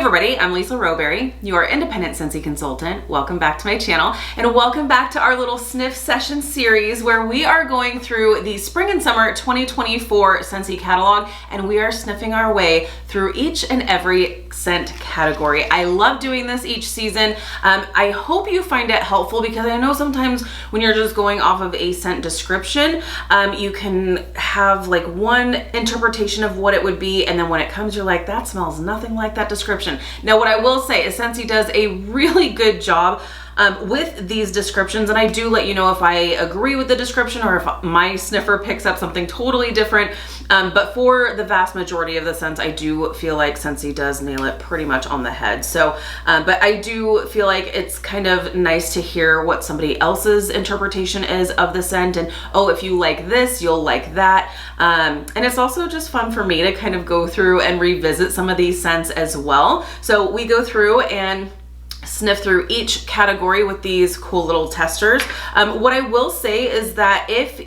everybody, I'm Lisa Rowberry, your independent Scentsy consultant. Welcome back to my channel and welcome back to our little sniff session series where we are going through the spring and summer 2024 Scentsy catalog and we are sniffing our way through each and every scent category. I love doing this each season. I hope you find it helpful because I know sometimes when you're just going off of a scent description, you can have like one interpretation of what it would be, and then when it comes you're like, that smells nothing like that description. Now what I will say is Scentsy does a really good job with these descriptions, and I do let you know if I agree with the description or if my sniffer picks up something totally different, but for the vast majority of the scents I do feel like Scentsy does nail it pretty much on the head. So but I do feel like it's kind of nice to hear what somebody else's interpretation is of the scent, and oh, if you like this you'll like that, and it's also just fun for me to kind of go through and revisit some of these scents as well. So we go through and sniff through each category with these cool little testers. What I will say is that if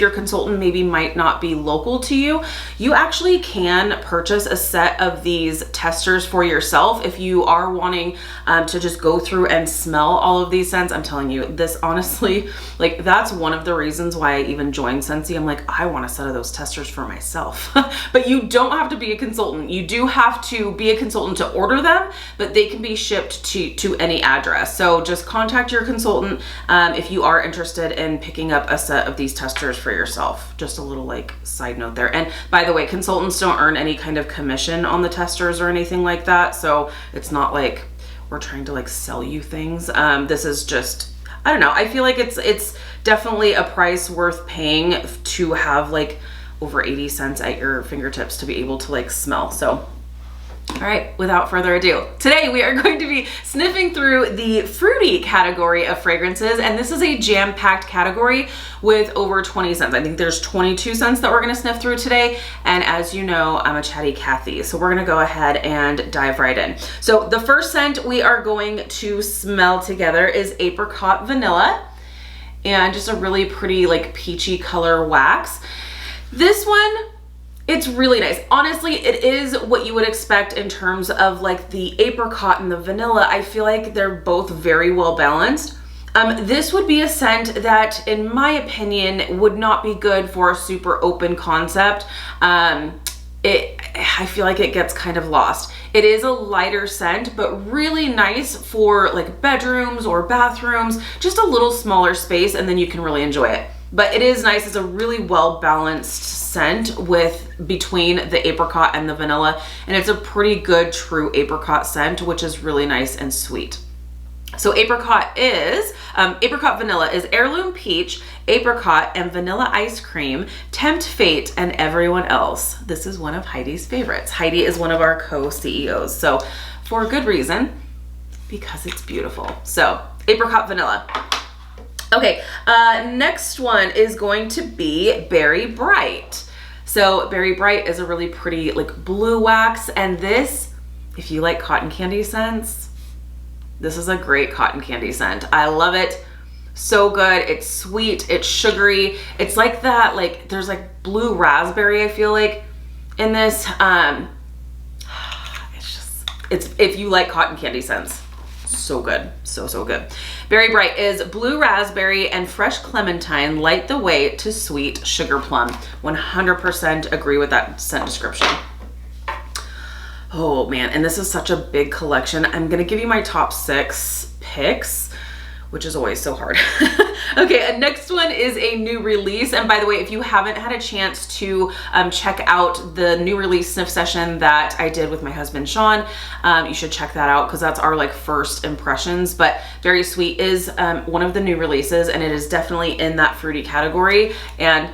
your consultant maybe might not be local to you, you actually can purchase a set of these testers for yourself if you are wanting to just go through and smell all of these scents. I'm telling you, this honestly, like that's one of the reasons why I even joined Scentsy. I'm like, I want a set of those testers for myself. But you don't have to be a consultant. You do have to be a consultant to order them, but they can be shipped to any address. So just contact your consultant if you are interested in picking up a set of these testers for yourself. Just a little like side note there. And by the way, consultants don't earn any kind of commission on the testers or anything like that. So it's not like we're trying to like sell you things. This is just, I don't know. I feel like it's definitely a price worth paying to have like over 80 cents at your fingertips to be able to like smell. So all right, without further ado, today we are going to be sniffing through the fruity category of fragrances, and this is a jam-packed category with over 20 scents. I think there's 22 scents that we're gonna sniff through today, and as you know, I'm a chatty Cathy, so we're gonna go ahead and dive right in. So the first scent we are going to smell together is Apricot Vanilla, and just a really pretty like peachy color wax. This one, it's really nice. Honestly, it is what you would expect in terms of like the apricot and the vanilla. I feel like they're both very well balanced. This would be a scent that, in my opinion, would not be good for a super open concept. I feel like it gets kind of lost. It is a lighter scent, but really nice for like bedrooms or bathrooms, just a little smaller space, and then you can really enjoy it. But it is nice. It's a really well balanced scent between the apricot and the vanilla, and it's a pretty good true apricot scent, which is really nice and sweet. So apricot vanilla is heirloom peach, apricot, and vanilla ice cream, tempt fate, and everyone else. This is one of Heidi's favorites. Heidi is one of our co-CEOs, so for a good reason, because it's beautiful. So apricot vanilla. Okay, next one is going to be Berry Bright. So Berry Bright is a really pretty like blue wax, and this, if you like cotton candy scents, this is a great cotton candy scent. I love it. So good. It's sweet, it's sugary. It's like that, like there's like blue raspberry, I feel like, in this. It's if you like cotton candy scents. So good, so good. Berry Bright is blue raspberry and fresh clementine light the way to sweet sugar plum. 100% agree with that scent description. Oh man, and this is such a big collection. I'm gonna give you my top 6 picks, which is always so hard. Okay, and next one is a new release. And by the way, if you haven't had a chance to check out the new release sniff session that I did with my husband, Sean, you should check that out because that's our like first impressions. But Very Sweet is one of the new releases, and it is definitely in that fruity category. And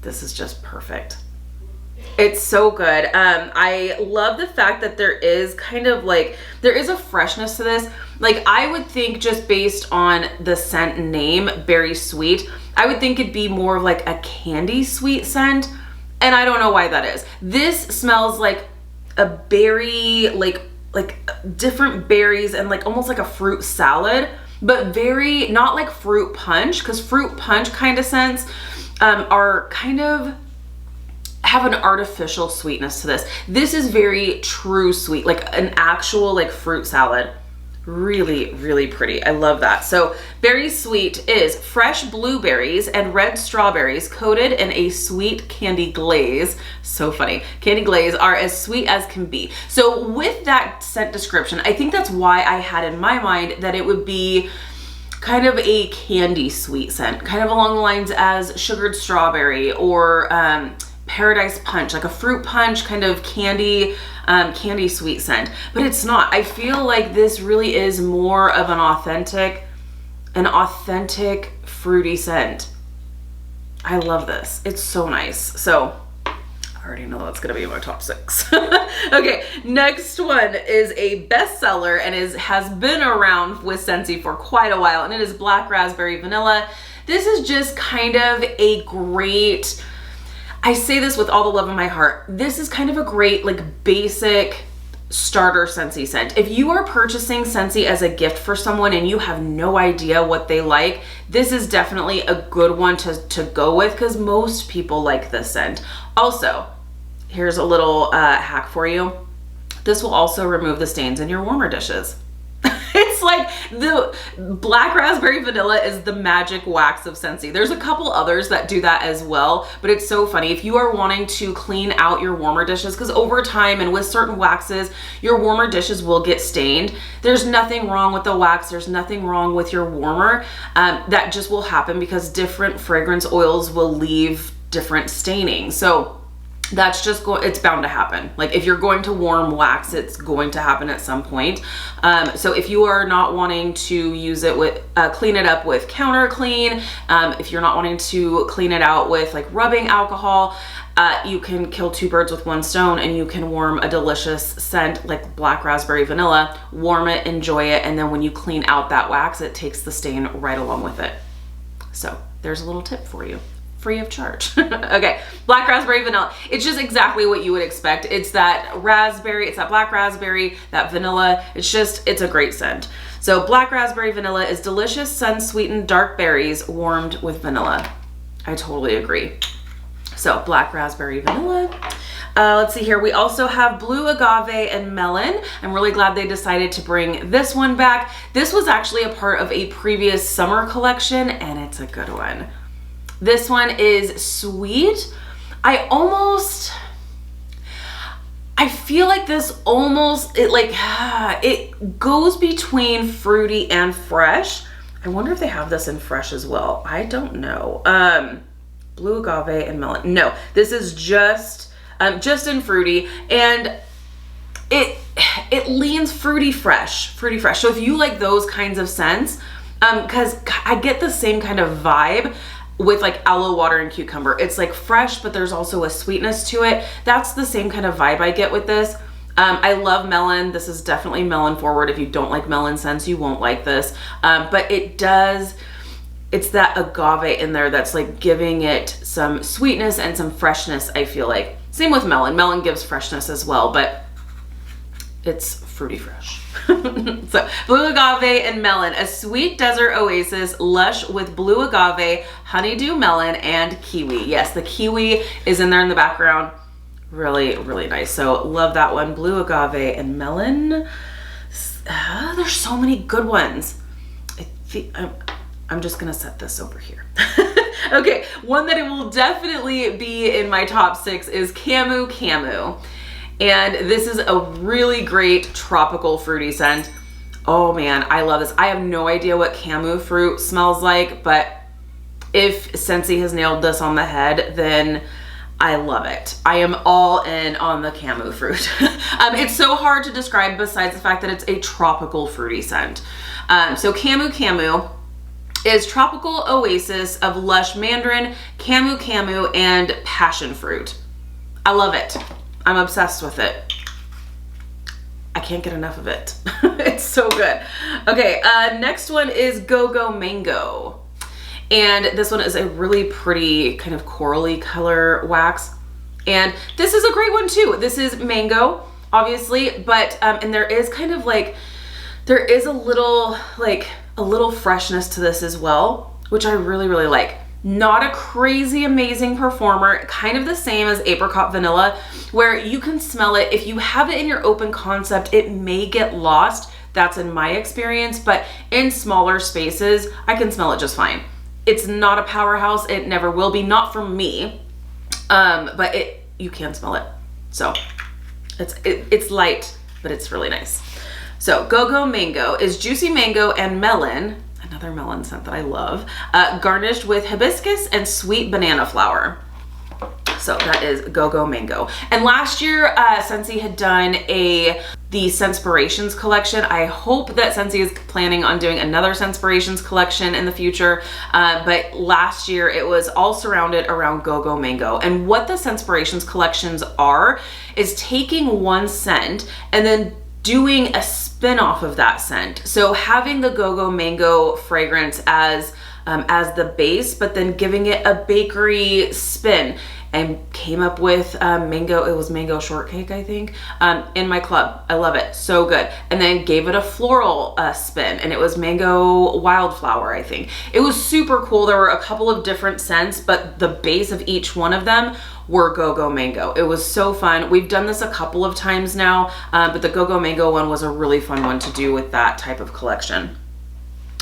this is just perfect. It's so good. I love the fact that there is kind of like, there is a freshness to this. Like I would think just based on the scent name, Berry Sweet, I would think it'd be more of like a candy sweet scent. And I don't know why that is. This smells like a berry, like different berries and like almost like a fruit salad, but very, not like fruit punch, because fruit punch kind of scents are kind of, have an artificial sweetness to this. This is very true sweet, like an actual like fruit salad. Really, really pretty. I love that. So Berry Sweet is fresh blueberries and red strawberries coated in a sweet candy glaze. So funny. Candy glaze are as sweet as can be. So with that scent description, I think that's why I had in my mind that it would be kind of a candy sweet scent, kind of along the lines as sugared strawberry or Paradise Punch, like a fruit punch kind of candy sweet scent, but it's not. I feel like this really is more of an authentic fruity scent. I love this. It's so nice. So I already know that's gonna be in my top 6. Okay, next one is a bestseller and has been around with Scentsy for quite a while, and it is Black Raspberry Vanilla. This is just kind of a great, I say this with all the love in my heart, this is kind of a great like basic starter Scentsy scent. If you are purchasing Scentsy as a gift for someone and you have no idea what they like, this is definitely a good one to go with because most people like this scent. Also, here's a little hack for you. This will also remove the stains in your warmer dishes. It's like the Black Raspberry Vanilla is the magic wax of Scentsy. There's a couple others that do that as well, but it's so funny. If you are wanting to clean out your warmer dishes, because over time and with certain waxes, your warmer dishes will get stained. There's nothing wrong with the wax. There's nothing wrong with your warmer. That just will happen because different fragrance oils will leave different staining. So that's just it's bound to happen. Like if you're going to warm wax, it's going to happen at some point. So if you are not wanting to use it with, clean it up with counter clean, if you're not wanting to clean it out with like rubbing alcohol, you can kill 2 birds with 1 stone and you can warm a delicious scent like Black Raspberry Vanilla, warm it, enjoy it, and then when you clean out that wax, it takes the stain right along with it. So there's a little tip for you. Free of charge. Okay, Black Raspberry Vanilla. It's just exactly what you would expect. It's that raspberry, it's that black raspberry, that vanilla. It's a great scent. So Black Raspberry Vanilla is delicious sun-sweetened dark berries warmed with vanilla. I totally agree. So Black Raspberry Vanilla. Let's see here. We also have Blue Agave and Melon. I'm really glad they decided to bring this one back. This was actually a part of a previous summer collection and it's a good one. This one is sweet. I feel like this almost, it goes between fruity and fresh. I wonder if they have this in fresh as well. I don't know. Blue Agave and Melon. No, this is just in fruity, and it leans fruity fresh. So if you like those kinds of scents, because I get the same kind of vibe with like aloe water and cucumber. It's like fresh, but there's also a sweetness to it. That's the same kind of vibe I get with this. I love melon. This is definitely melon forward. If you don't like melon scents, you won't like this. But it's that agave in there that's like giving it some sweetness and some freshness, I feel like. Same with melon. Melon gives freshness as well, but it's fruity fresh. So Blue Agave and Melon, a sweet desert oasis, lush with blue agave, honeydew melon, and kiwi. Yes, the kiwi is in there in the background. Really, really nice. So love that one. Blue Agave and Melon. There's so many good ones. I'm just gonna set this over here. Okay, one that it will definitely be in my top 6 is Camu Camu. And this is a really great tropical fruity scent. Oh man, I love this. I have no idea what camu fruit smells like, but if Scentsy has nailed this on the head, then I love it. I am all in on the camu fruit. It's so hard to describe besides the fact that it's a tropical fruity scent. So Camu Camu is tropical oasis of lush mandarin, camu camu, and passion fruit. I love it. I'm obsessed with it. I can't get enough of it. It's so good. Okay, next one is Go Go Mango. And this one is a really pretty kind of corally color wax. And this is a great one too. This is mango, obviously, but, and there is kind of like, there is a little freshness to this as well, which I really, really like. Not a crazy amazing performer, kind of the same as apricot vanilla, where you can smell it. If you have it in your open concept, it may get lost. That's in my experience, but in smaller spaces, I can smell it just fine. It's not a powerhouse. It never will be, not for me. But you can smell it. So it's light, but it's really nice. So Go-Go Mango is juicy mango and melon, another melon scent that I love, garnished with hibiscus and sweet banana flower. So that is Go-Go Mango. And last year, Scentsy had done the Scentspirations collection. I hope that Scentsy is planning on doing another Scentspirations collection in the future. But last year, it was all surrounded around Go-Go Mango. And what the Scentspirations collections are is taking one scent and then doing a spin-off of that scent. So having the Go-Go Mango fragrance as the base, but then giving it a bakery spin, and came up with mango, it was mango shortcake, I think, in my club. I love it, so good. And then gave it a floral spin, and it was mango wildflower, I think. It was super cool. There were a couple of different scents, but the base of each one of them were Go-Go Mango. It was so fun. We've done this a couple of times now, but the Go-Go Mango one was a really fun one to do with that type of collection.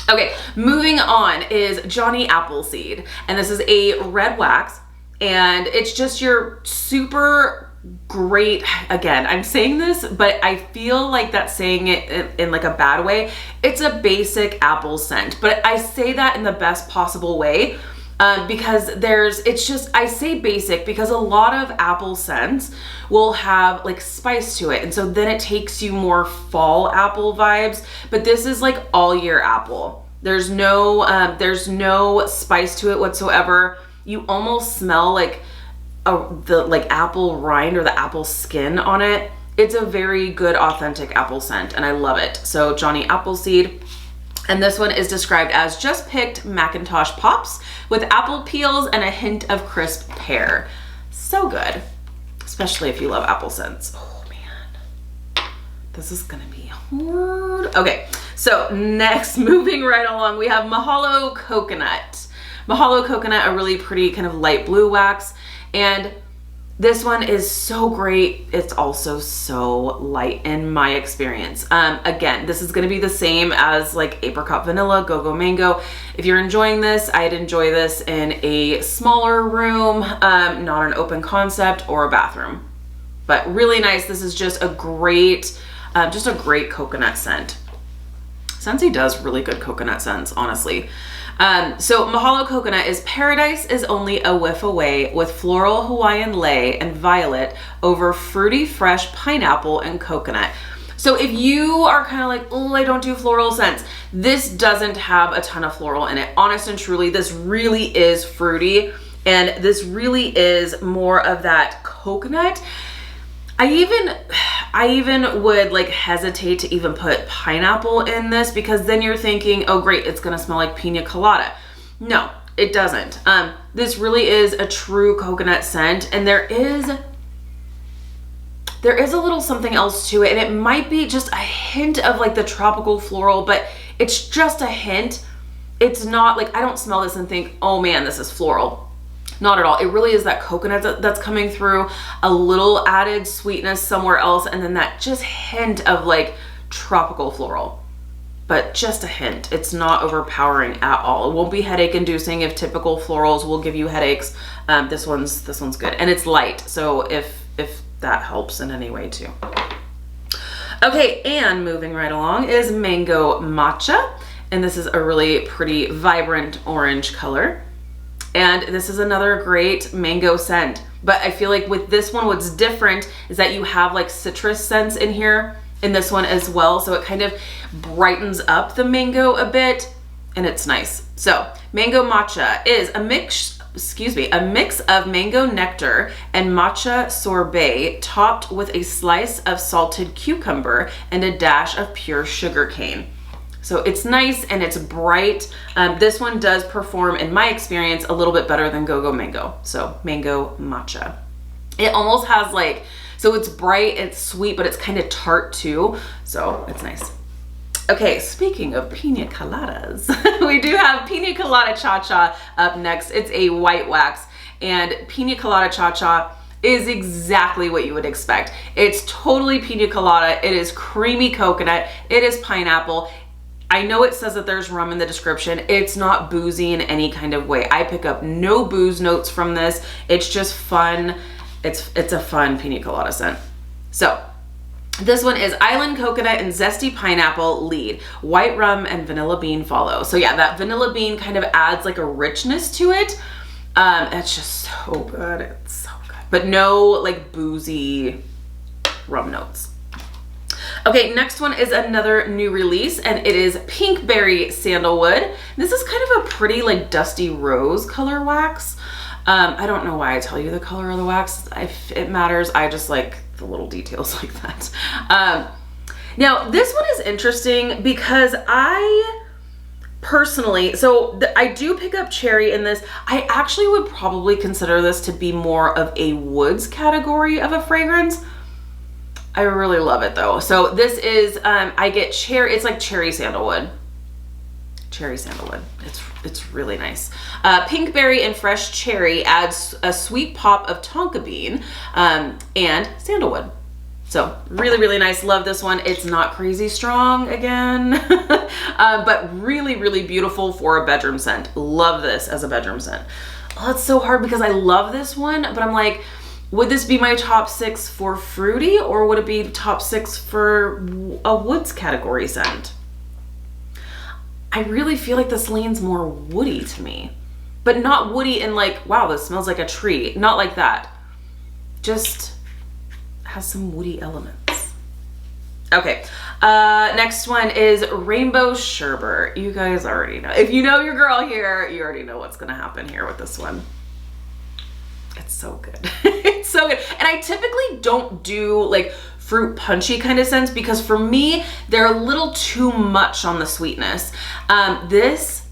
Okay, moving on is Johnny Appleseed, and this is a red wax, and it's just your super great, again, I'm saying this, but I feel like that's saying it in like a bad way. It's a basic apple scent, but I say that in the best possible way. Because I say basic because a lot of apple scents will have like spice to it. And so then it takes you more fall apple vibes, but this is like all year apple. There's no spice to it whatsoever. You almost smell like the apple rind or the apple skin on it. It's a very good authentic apple scent and I love it. So Johnny Appleseed. And this one is described as just picked Macintosh pops with apple peels and a hint of crisp pear. So good, especially if you love apple scents. Oh man, this is gonna be hard. Okay, so next, moving right along, we have Mahalo Coconut. Mahalo Coconut, a really pretty kind of light blue wax. And this one is so great. It's also so light in my experience. Again, this is gonna be the same as like apricot vanilla, Go-Go Mango. If you're enjoying this, I'd enjoy this in a smaller room, not an open concept or a bathroom. But really nice. This is just a great coconut scent. Scentsy does really good coconut scents, honestly. So Mahalo Coconut is paradise is only a whiff away with floral Hawaiian lei and violet over fruity fresh pineapple and coconut. So if you are kind of like, oh, I don't do floral scents, this doesn't have a ton of floral in it. Honest and truly, this really is fruity and this really is more of that coconut. I even would like hesitate to even put pineapple in this because then you're thinking, oh great, it's gonna smell like pina colada. No, it doesn't. This really is a true coconut scent and there is a little something else to it and it might be just a hint of like the tropical floral, but it's just a hint. It's not like, I don't smell this and think, oh man, this is floral. Not at all. It really is that coconut that's coming through, a little added sweetness somewhere else, and then that just hint of like tropical floral, but just a hint. It's not overpowering at all. It won't be headache inducing if typical florals will give you headaches. This one's good and it's light. So if that helps in any way too. Okay, and moving right along is Mango Matcha. And this is a really pretty vibrant orange color. And this is another great mango scent. But I feel like with this one, what's different is that you have like citrus scents in here in this one as well. So it kind of brightens up the mango a bit and it's nice. So Mango Matcha is a mix of mango nectar and matcha sorbet topped with a slice of salted cucumber and a dash of pure sugar cane. So it's nice and it's bright. This one does perform, in my experience, a little bit better than Go-Go Mango. So Mango Matcha. It almost has like, so it's bright, it's sweet, but it's kind of tart too. So it's nice. Okay, speaking of pina coladas, we do have Pina Colada Cha-Cha up next. It's a white wax, and Pina Colada Cha-Cha is exactly what you would expect. It's totally pina colada. It is creamy coconut. It is pineapple. I know it says that there's rum in the description. It's not boozy in any kind of way. I pick up no booze notes from this. It's just fun. It's a fun pina colada scent. So this one is Island Coconut and Zesty Pineapple lead. White rum and vanilla bean follow. So yeah, that vanilla bean kind of adds like a richness to it. It's just so good. It's so good. But no like boozy rum notes. Okay, next one is another new release, and it is Pinkberry Sandalwood. This is kind of a pretty like dusty rose color wax. I don't know why I tell you the color of the wax. If it matters, I just like the little details like that. Now this one is interesting because I personally, I do pick up cherry in this. I actually would probably consider this to be more of a woods category of a fragrance. I really love it though. So this is, I get cherry, it's like cherry sandalwood. Cherry sandalwood. It's really nice. Pinkberry and fresh cherry adds a sweet pop of tonka bean and sandalwood. So really, really nice. Love this one. It's not crazy strong again, but really, really beautiful for a bedroom scent. Love this as a bedroom scent. Oh, it's so hard because I love this one, but I'm like, would this be my top 6 for fruity, or would it be top 6 for a woods category scent? I really feel like this leans more woody to me, but not woody in like, wow, this smells like a tree. Not like that. Just has some woody elements. Okay, next one is Rainbow Sherbet. You guys already know. If you know your girl here, you already know what's gonna happen here with this one. It's so good. It's so good. And I typically don't do like fruit punchy kind of scents because for me, they're a little too much on the sweetness. This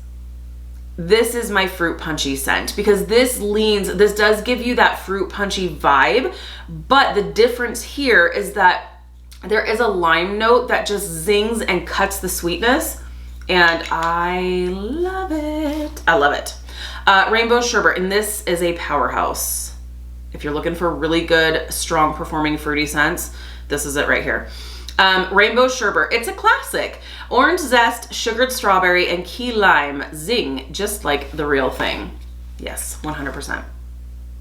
is my fruit punchy scent because this does give you that fruit punchy vibe, but the difference here is that there is a lime note that just zings and cuts the sweetness, and I love it. I love it. Rainbow Sherbet, and this is a powerhouse. If you're looking for really good, strong performing fruity scents, this is it right here. Rainbow Sherbet, it's a classic. Orange zest, sugared strawberry, and key lime. Zing, just like the real thing. Yes, 100%.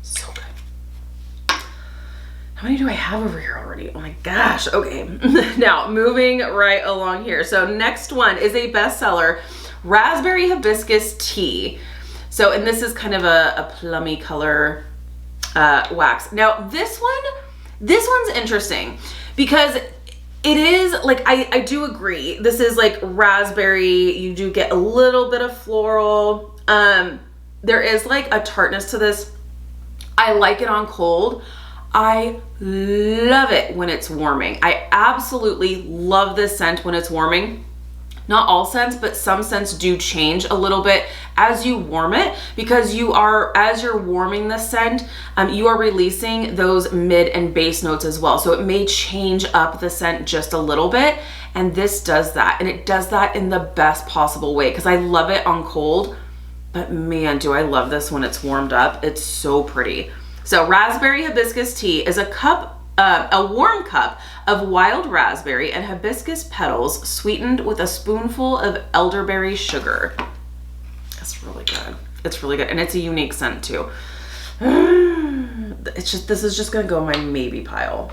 So good. How many do I have over here already? Oh my gosh, okay. Now, moving right along here. So next one is a bestseller, Raspberry Hibiscus Tea. So, and this is kind of a plummy color wax. Now this one's interesting because it is like, I do agree. This is like raspberry. You do get a little bit of floral. There is like a tartness to this. I like it on cold. I love it when it's warming. I absolutely love this scent when it's warming. Not all scents, but some scents do change a little bit as you warm it because as you're warming the scent, you are releasing those mid and base notes as well. So it may change up the scent just a little bit, and this does that. And it does that in the best possible way because I love it on cold, but man, do I love this when it's warmed up. It's so pretty. So Raspberry Hibiscus Tea is a warm cup of wild raspberry and hibiscus petals sweetened with a spoonful of elderberry sugar. That's really good. It's really good. And it's a unique scent too. This is just gonna go in my maybe pile.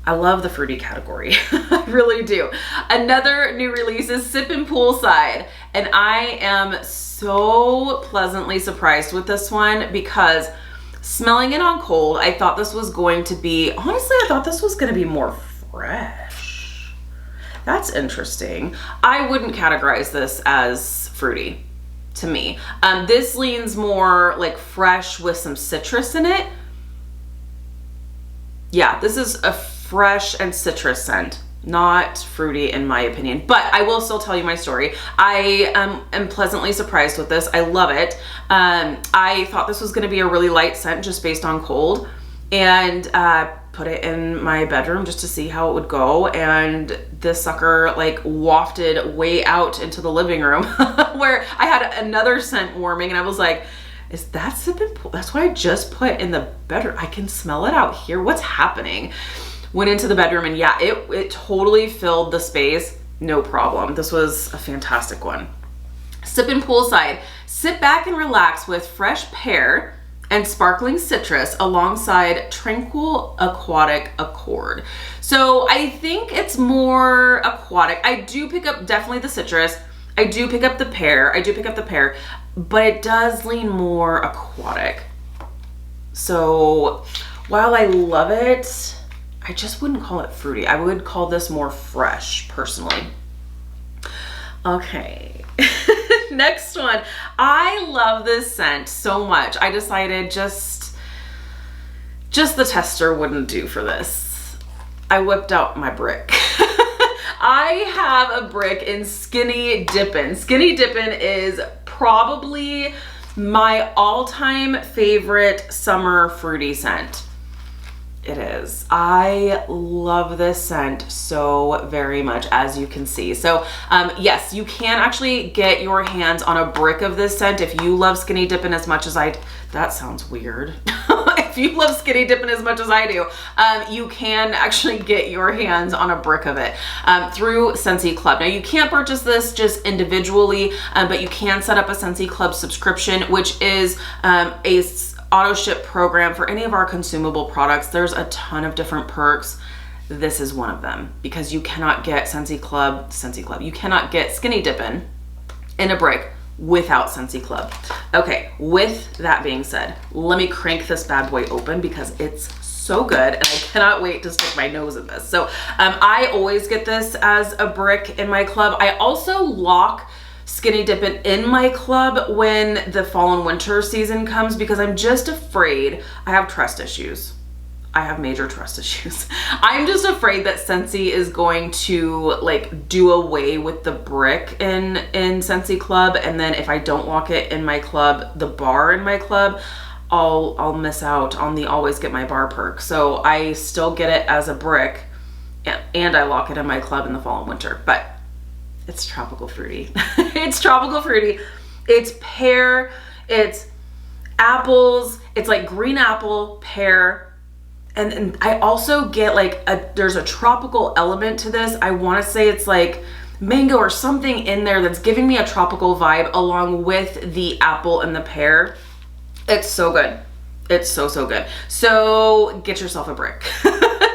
I love the fruity category. I really do. Another new release is Sippin' Poolside. And I am so pleasantly surprised with this one because smelling it on cold, I thought this was going to be, honestly, I thought this was going to be more fresh. That's interesting. I wouldn't categorize this as fruity to me. This leans more like fresh with some citrus in it. Yeah, this is a fresh and citrus scent, not fruity in my opinion, but I will still tell you my story. I am pleasantly surprised with this. I love it. I thought this was going to be a really light scent just based on cold, and put it in my bedroom just to see how it would go. And this sucker like wafted way out into the living room where I had another scent warming, and I was like, is that Sippin' Pool? That's what I just put in the bedroom. I can smell it out here. What's happening? Went into the bedroom, and yeah, it totally filled the space. No problem. This was a fantastic one. Sippin' Poolside. Sit back and relax with fresh pear and sparkling citrus alongside tranquil aquatic accord. So I think it's more aquatic. I do pick up definitely the citrus. I do pick up the pear. But it does lean more aquatic. So while I love it, I just wouldn't call it fruity. I would call this more fresh personally. Okay. Next one. I love this scent so much. I decided just the tester wouldn't do for this. I whipped out my brick. I have a brick in Skinny Dippin'. Skinny Dippin' is probably my all-time favorite summer fruity scent. It is. I love this scent so very much, as you can see. So yes, you can actually get your hands on a brick of this scent if you love Skinny Dippin' as much as that sounds weird. If you love Skinny Dippin' as much as I do, you can actually get your hands on a brick of it through Scentsy Club. Now you can't purchase this just individually, but you can set up a Scentsy Club subscription, which is a auto ship program for any of our consumable products. There's a ton of different perks. This is one of them, because you cannot get Scentsy Club, you cannot get Skinny Dippin' in a brick without Scentsy Club. Okay, with that being said, let me crank this bad boy open because it's so good and I cannot wait to stick my nose in this. So I always get this as a brick in my club. I also lock Skinny Dippin' in my club when the fall and winter season comes, because I'm just afraid. I have trust issues. I have major trust issues. I'm just afraid that Scentsy is going to like do away with the brick in Scentsy Club, and then if I don't lock it in my club, the bar in my club, I'll miss out on the always get my bar perk. So I still get it as a brick, and I lock it in my club in the fall and winter. But it's tropical fruity. It's tropical fruity. It's pear, it's apples, it's like green apple, pear, and I also get like there's a tropical element to this. I want to say it's like mango or something in there that's giving me a tropical vibe along with the apple and the pear. It's so good. It's so good. So get yourself a brick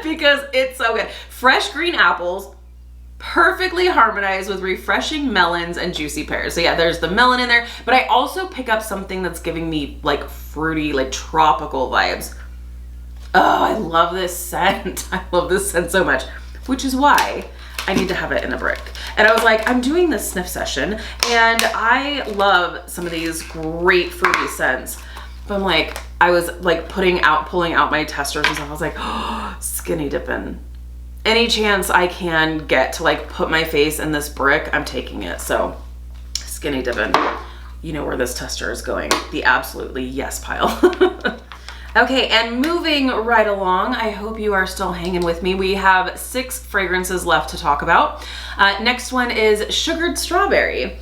because it's so good. Fresh green apples, perfectly harmonized with refreshing melons and juicy pears. So yeah, there's the melon in there, but I also pick up something that's giving me like fruity, like tropical vibes. Oh, I love this scent. I love this scent so much, which is why I need to have it in a brick. And I was like, I'm doing this sniff session and I love some of these great fruity scents. But I'm like, I was like pulling out my testers and stuff. I was like, oh, Skinny Dippin'. Any chance I can get to like put my face in this brick, I'm taking it. So Skinny Dippin', you know where this tester is going. The absolutely yes pile. Okay, and moving right along, I hope you are still hanging with me. We have 6 fragrances left to talk about. Next one is Sugared Strawberry.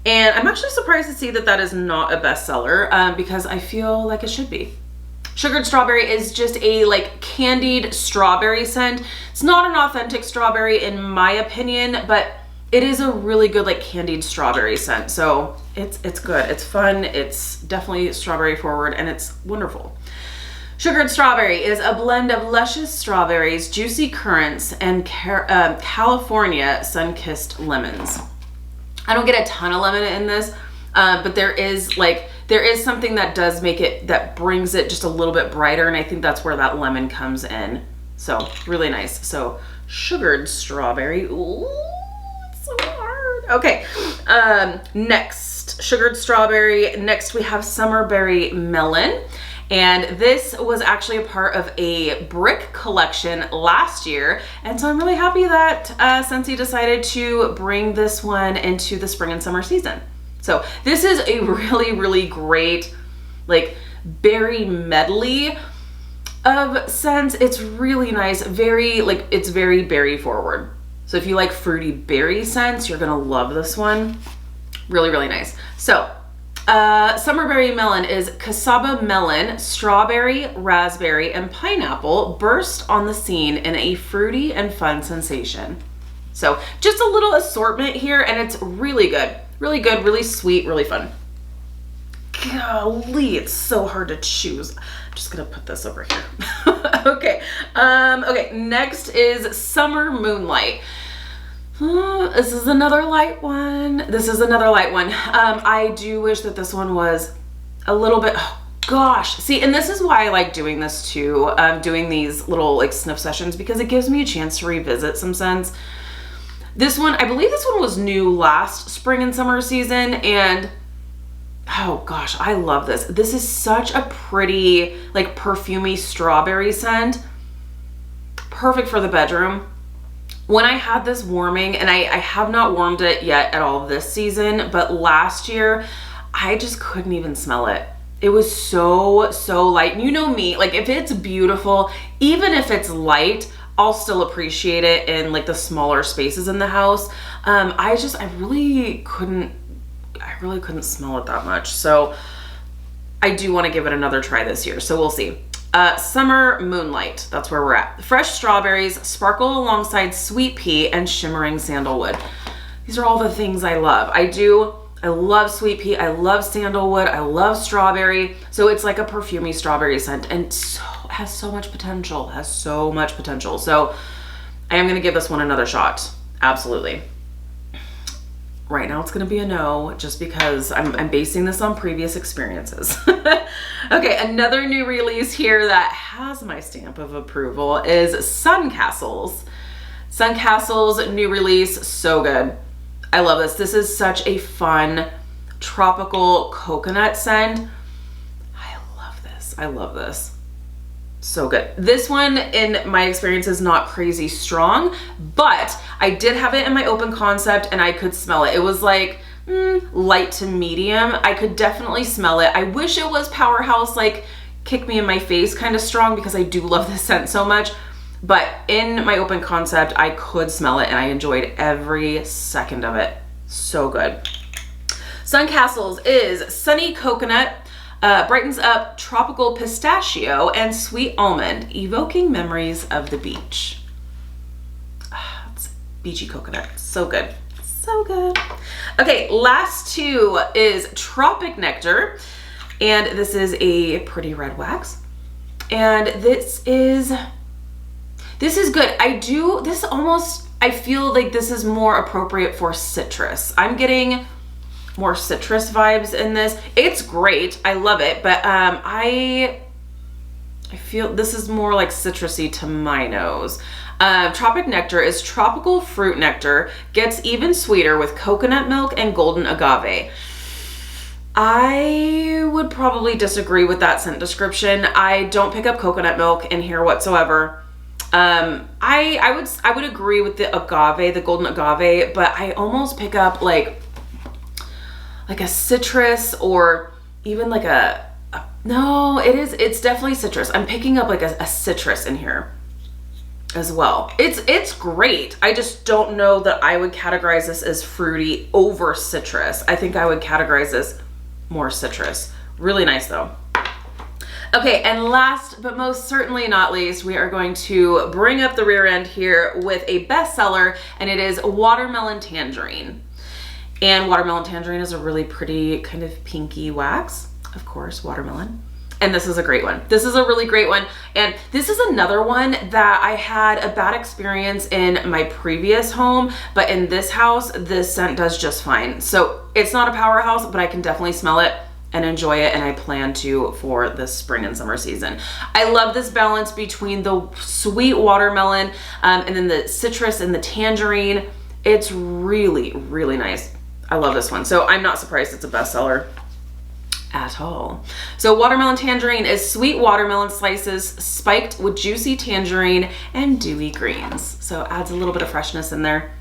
And I'm actually surprised to see that that is not a bestseller because I feel like it should be. Sugared Strawberry is just a like candied strawberry scent. It's not an authentic strawberry in my opinion, but it is a really good like candied strawberry scent. So it's good, it's fun, it's definitely strawberry forward, and it's wonderful. Sugared Strawberry is a blend of luscious strawberries, juicy currants, and California sun-kissed lemons. I don't get a ton of lemon in this, but there is something that does make it, that brings it just a little bit brighter, and I think that's where that lemon comes in. So really nice. So Sugared Strawberry. Ooh, it's so hard. Okay, next, Sugared Strawberry. Next we have Summerberry Melon. And this was actually a part of a brick collection last year. And so I'm really happy that Scentsy decided to bring this one into the spring and summer season. So this is a really, really great like berry medley of scents. It's really nice. Very, like, it's very berry forward. So if you like fruity berry scents, you're gonna love this one. Really, really nice. So Summerberry Melon is cassava melon, strawberry, raspberry, and pineapple burst on the scene in a fruity and fun sensation. So just a little assortment here, and it's really good. Really good, really sweet, really fun. Golly, it's so hard to choose. I'm just gonna put this over here. Okay, okay, next is Summer Moonlight. This is another light one. I do wish that this one was a little bit, oh gosh. See, and this is why I like doing this too, doing these little like sniff sessions, because it gives me a chance to revisit some scents. This one, I believe this one was new last spring and summer season, and oh gosh, I love this. This is such a pretty, like, perfumey strawberry scent. Perfect for the bedroom. When I had this warming, and I have not warmed it yet at all this season, but last year, I just couldn't even smell it. It was so, so light. And you know me, like, if it's beautiful, even if it's light, I'll still appreciate it in like the smaller spaces in the house. I really couldn't smell it that much. So I do want to give it another try this year. So we'll see. Summer Moonlight, that's where we're at. Fresh strawberries sparkle alongside sweet pea and shimmering sandalwood. These are all the things I love. I love sweet pea, I love sandalwood, I love strawberry. So it's like a perfumey strawberry scent, and has so much potential, So I am gonna give this one another shot, absolutely. Right now it's gonna be a no, just because I'm basing this on previous experiences. Okay, another new release here that has my stamp of approval is Sun Castles. Sun Castles new release, so good. I love this. This is such a fun tropical coconut scent. I love this. So good. This one, in my experience, is not crazy strong, but I did have it in my open concept and I could smell it. It was like light to medium. I could definitely smell it. I wish it was Powerhouse, like kick me in my face kind of strong, because I do love this scent so much. But in my open concept, I could smell it and I enjoyed every second of it. So good. Sun Castles is sunny coconut, brightens up tropical pistachio and sweet almond, evoking memories of the beach. It's beachy coconut. So good. So good. Okay, last two is Tropic Nectar, and this is a pretty red wax. And this is good. I feel like this is more appropriate for citrus. I'm getting more citrus vibes in this. It's great. I love it, but I feel this is more like citrusy to my nose. Tropic Nectar is tropical fruit nectar, gets even sweeter with coconut milk and golden agave. I would probably disagree with that scent description. I don't pick up coconut milk in here whatsoever. I would agree with the agave, the golden agave, but I almost pick up like a citrus, or even like no, it's definitely citrus. I'm picking up like a citrus in here as well. It's great. I just don't know that I would categorize this as fruity over citrus. I think I would categorize this more citrus. Really nice though. Okay, and last but most certainly not least, we are going to bring up the rear end here with a bestseller, and it is Watermelon Tangerine. And Watermelon Tangerine is a really pretty kind of pinky wax, of course, watermelon. And this is a great one. This is a really great one. And this is another one that I had a bad experience in my previous home, but in this house, this scent does just fine. So it's not a powerhouse, but I can definitely smell it and enjoy it, and I plan to for this spring and summer season. I love this balance between the sweet watermelon and then the citrus and the tangerine. It's really, really nice. I love this one. So I'm not surprised it's a bestseller at all. So Watermelon Tangerine is sweet watermelon slices spiked with juicy tangerine and dewy greens. So it adds a little bit of freshness in there.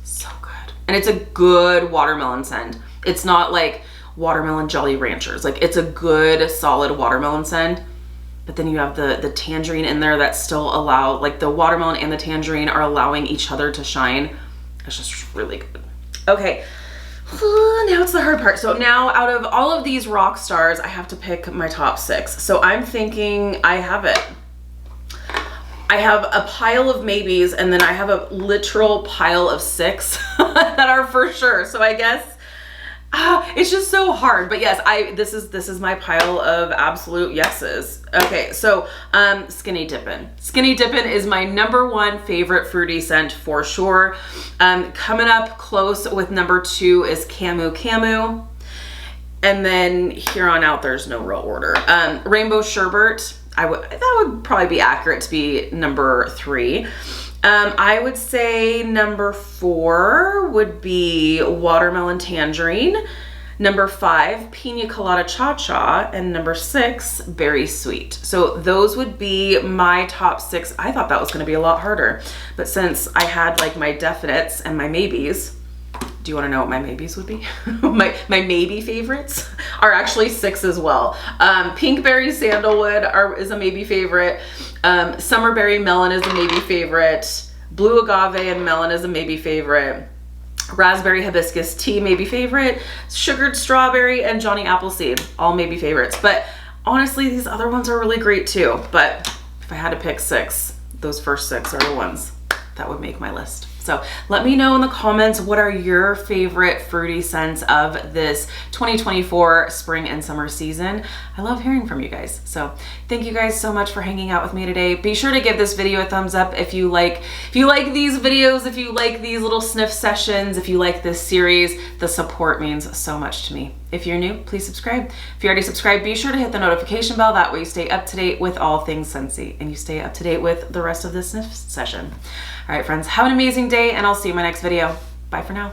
So good. And it's a good watermelon scent. It's not like watermelon Jolly Ranchers. Like, it's a good solid watermelon scent. but then you have the tangerine in there that still allow, like the watermelon and the tangerine are allowing each other to shine. It's just really good. Okay, now it's the hard part. So now out of all of these rock stars, I have to pick my top 6. So I'm thinking I have a pile of maybes, and then I have a literal pile of 6 that are for sure. So I guess it's just so hard. But yes, this is my pile of absolute yeses. Okay, so Skinny Dippin'. Skinny Dippin' is my #1 favorite fruity scent for sure. Coming up close with #2 is Camu Camu. And then here on out, there's no real order. Rainbow Sherbet. That would probably be accurate to be #3. I would say #4 would be Watermelon Tangerine. #5, Pina Colada Cha Cha, and #6, Berry Sweet. So those would be my top 6. I thought that was going to be a lot harder, but since I had like my definites and my maybes, do you want to know what my maybes would be? my maybe favorites are actually 6 as well. Pinkberry Sandalwood is a maybe favorite. Summerberry Melon is a maybe favorite. Blue Agave and Melon is a maybe favorite. Raspberry Hibiscus Tea maybe favorite. Sugared Strawberry and Johnny Appleseed, all maybe favorites. But honestly, these other ones are really great too. But if I had to pick 6, those first 6 are the ones that would make my list. So let me know in the comments, what are your favorite fruity scents of this 2024 spring and summer season? I love hearing from you guys. So thank you guys so much for hanging out with me today. Be sure to give this video a thumbs up if you like these videos, if you like these little sniff sessions, if you like this series. The support means so much to me. If you're new, please subscribe. If you already subscribed, be sure to hit the notification bell. That way you stay up to date with all things Scentsy and you stay up to date with the rest of the sniff session. All right, friends, have an amazing day, and I'll see you in my next video. Bye for now.